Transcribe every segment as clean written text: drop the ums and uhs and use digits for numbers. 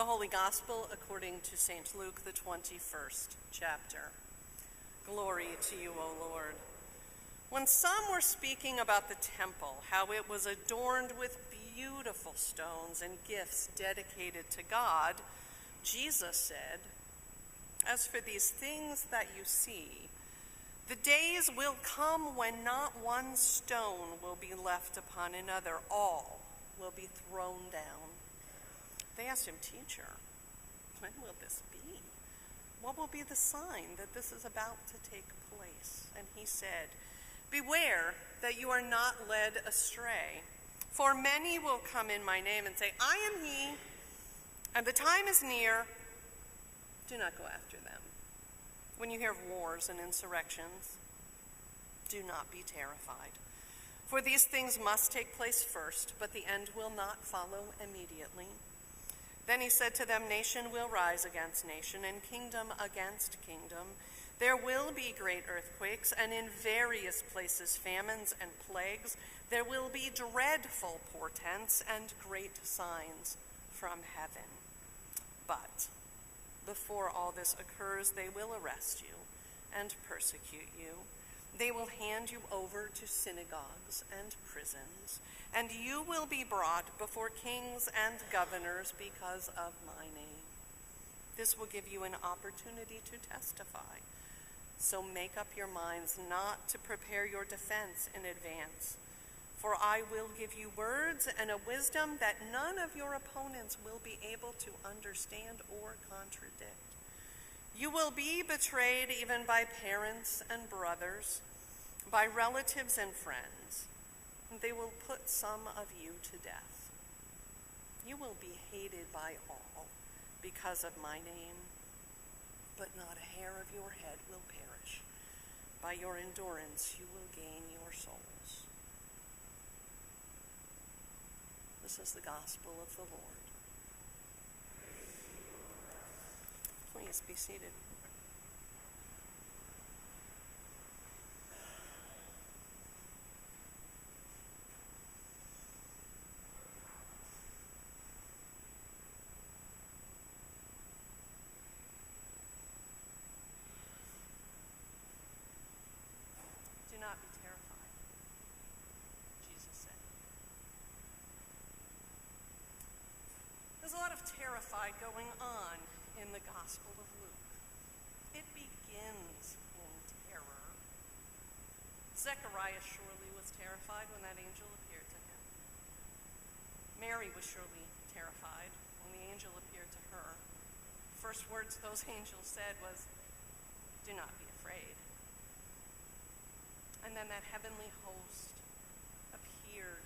The Holy Gospel according to St. Luke, the 21st chapter. Glory to you, O Lord. When some were speaking about the temple, how it was adorned with beautiful stones and gifts dedicated to God, Jesus said, "As for these things that you see, the days will come when not one stone will be left upon another. All will be thrown down." They asked him, "Teacher, when will this be? What will be the sign that this is about to take place?" And he said, "Beware that you are not led astray. For many will come in my name and say, 'I am he,' and the time is near. Do not go after them. When you hear of wars and insurrections, do not be terrified. For these things must take place first, but the end will not follow immediately." Then he said to them, "Nation will rise against nation, and kingdom against kingdom. There will be great earthquakes, and in various places famines and plagues. There will be dreadful portents and great signs from heaven. But before all this occurs, they will arrest you and persecute you. They will hand you over to synagogues and prisons, and you will be brought before kings and governors because of my name. This will give you an opportunity to testify. So make up your minds not to prepare your defense in advance, for I will give you words and a wisdom that none of your opponents will be able to understand or contradict. You will be betrayed even by parents and brothers, by relatives and friends. They will put some of you to death. You will be hated by all because of my name, but not a hair of your head will perish. By your endurance you will gain your souls." This is the gospel of the Lord. Please be seated. Do not be terrified, Jesus said. There's a lot of terrified going on in the Gospel of Luke. It begins in terror. Zechariah surely was terrified when that angel appeared to him. Mary was surely terrified when the angel appeared to her. The first words those angels said was, "Do not be afraid." And then that heavenly host appeared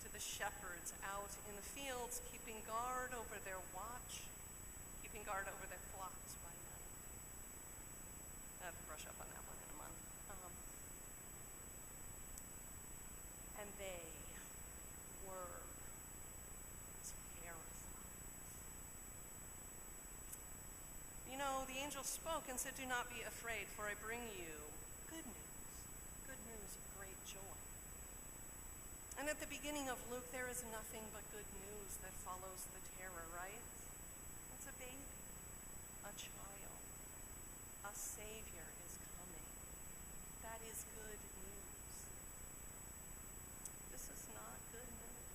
to the shepherds out in the fields, keeping guard over their watch, keeping guard over their flocks by night. I have to brush up on that one in a month. And they were terrified. You know, the angel spoke and said, "Do not be afraid, for I bring you good news of great joy." And at the beginning of Luke, there is nothing but good news that follows the terror, right? It's a baby, a child, a Savior is coming. That is good news. This is not good news.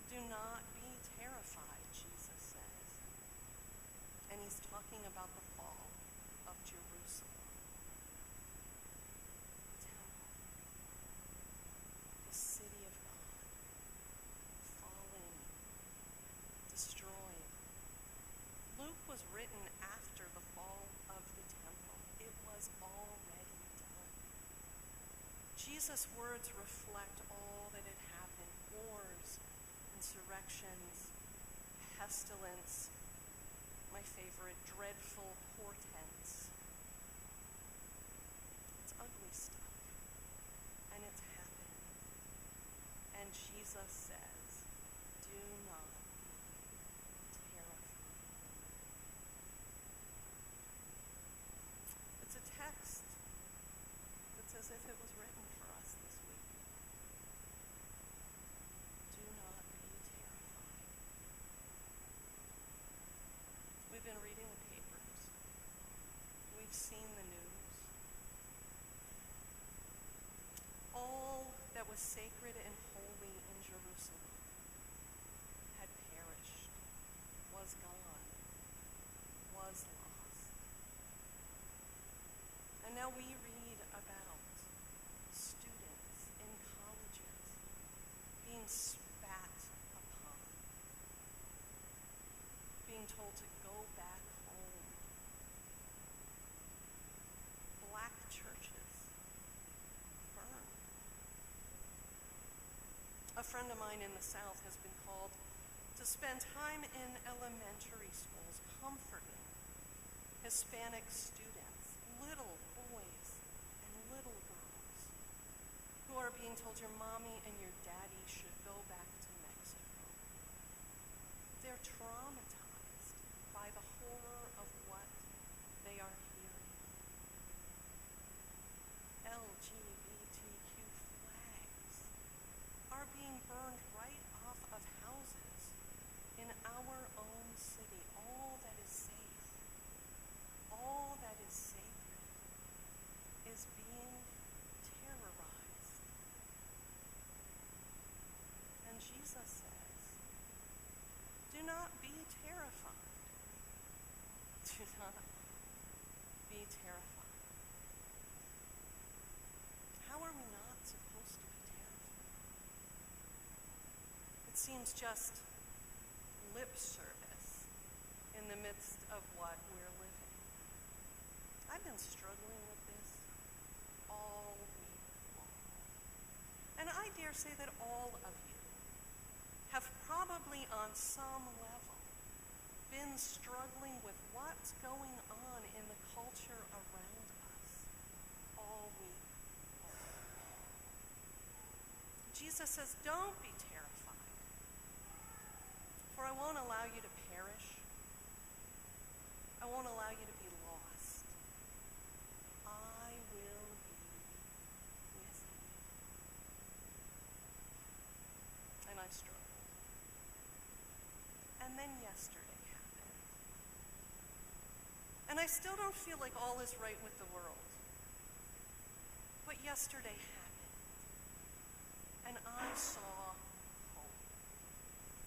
Do not be terrified, Jesus says. And he's talking about the fall of Jerusalem. City of God, falling, destroyed. Luke was written after the fall of the temple. It was already done. Jesus' words reflect all that had happened: wars, insurrections, pestilence, my favorite, dreadful portents. It's ugly stuff, and it's happening. And Jesus says, "Do not be terrified." It's a text that's as if it was written for us this week. Do not be terrified. was sacred and holy in Jerusalem had perished, was gone, was lost. And now we read about students in colleges being spat upon, being told to go back home. Black churches burned. A friend of mine in the South has been called to spend time in elementary schools comforting Hispanic students, little boys and little girls, who are being told your mommy and your daddy should go back to Mexico. They're traumatized by the horror of what they are hearing. LGBTQ flags are being burned right off of houses in our own city. All that is safe, all that is sacred is being terrorized. And Jesus says, do not be terrified. Do not be terrified. How are we not supposed to be terrified? It seems just lip service in the midst of what we're living. I've been struggling with this all week long. And I dare say that all of you have probably on some level been struggling with what's going on in the culture around us all week long. Jesus says, don't be terrified, for I won't allow you to perish. I won't allow you to be lost. I will be with you. And I struggled. And then yesterday happened. And I still don't feel like all is right with the world. But yesterday happened. And I saw hope.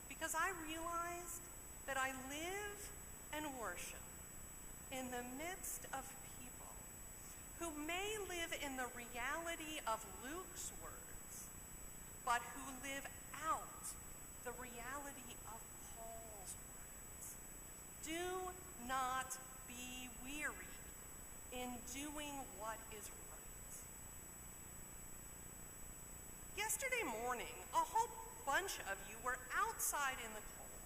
Because I realized that I live and worship in the midst of people who may live in the reality of Luke's words, but who live out the reality of Paul's words. Do not be weary in doing what is right. Yesterday morning, a whole bunch of you were outside in the cold,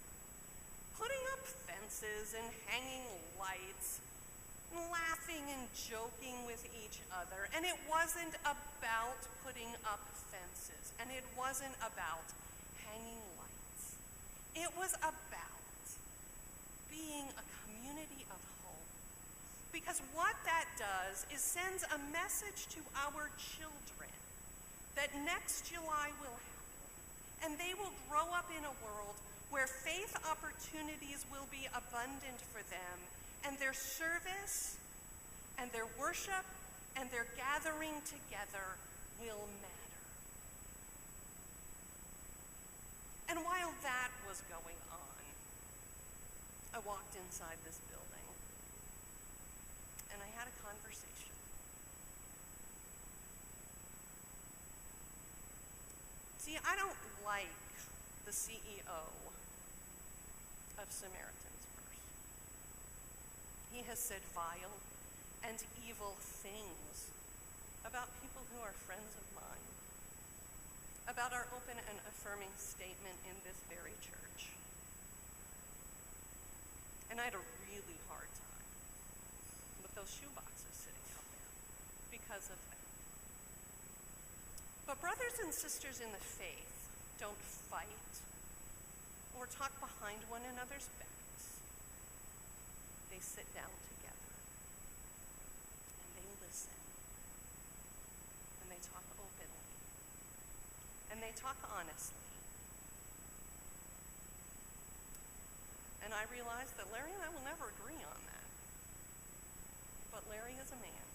putting up fences and hanging lights, laughing and joking with each other. And it wasn't about putting up fences, and it wasn't about hanging lights. It was about being a community of hope. Because what that does is sends a message to our children that next July will happen, and they will grow up in a world where faith opportunities will be abundant for them, and their service and their worship and their gathering together will matter. And while that was going on, I walked inside this building and I had a conversation. See, I don't like the CEO of Samaritan's Purse. He has said vile and evil things about people who are friends of mine, about our open and affirming statement in this very church. And I had a really hard time with those shoeboxes sitting out there because of that. But brothers and sisters in the faith don't fight or talk behind one another's backs. They sit down together and they listen and they talk openly and they talk honestly. And I realized that Larry and I will never agree on that. But Larry is a man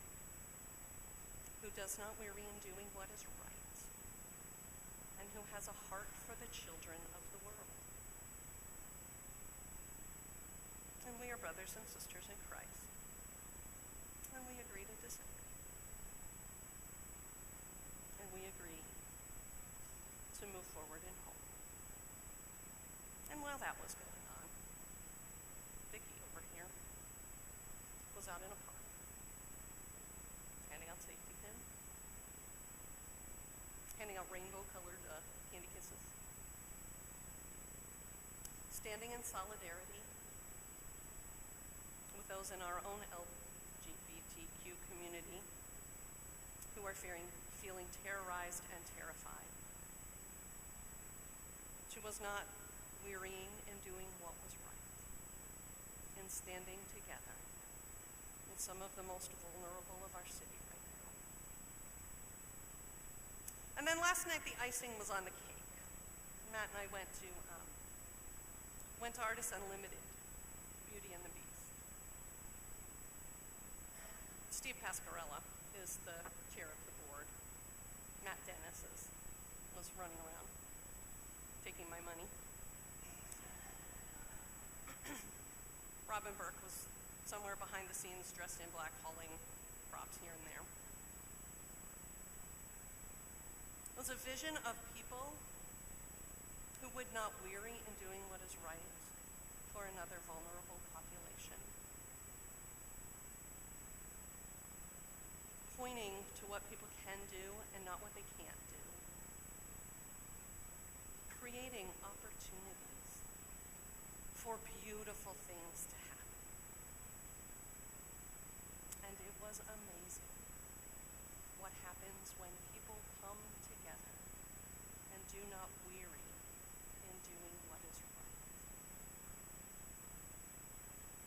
who does not weary in doing what is right. and who has a heart for the children of the world. And we are brothers and sisters in Christ, and we agree to disagree. And we agree to move forward in hope. And while that was going on, Vicki over here was out in a park, handing out safety pins, handing out rainbow-colored candy kisses, standing in solidarity with those in our own LGBTQ community who are feeling terrorized and terrified. She was not wearying in doing what was right, in standing together with some of the most vulnerable of our city right now. And then last night the icing was on the cake. Matt and I went to Artists Unlimited, Beauty and the Beast. Steve Pascarella is the chair of the board. Matt Dennis was running around taking my money. Robin Burke was somewhere behind the scenes dressed in black hauling props here and there. It was a vision of people who would not weary in doing what is right for another vulnerable population. Pointing to what people can do and not what they can't do. Creating opportunities for beautiful things to happen. And it was amazing what happens when people come together and do not weary in doing what is right.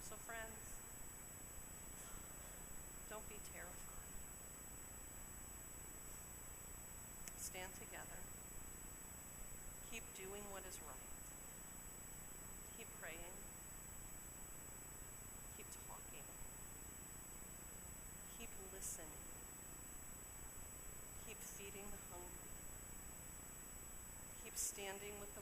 So friends, don't be terrified. Stand together. Keep doing what is right. Keep praying. Keep talking. Keep listening. Keep feeding the hungry. Keep standing with the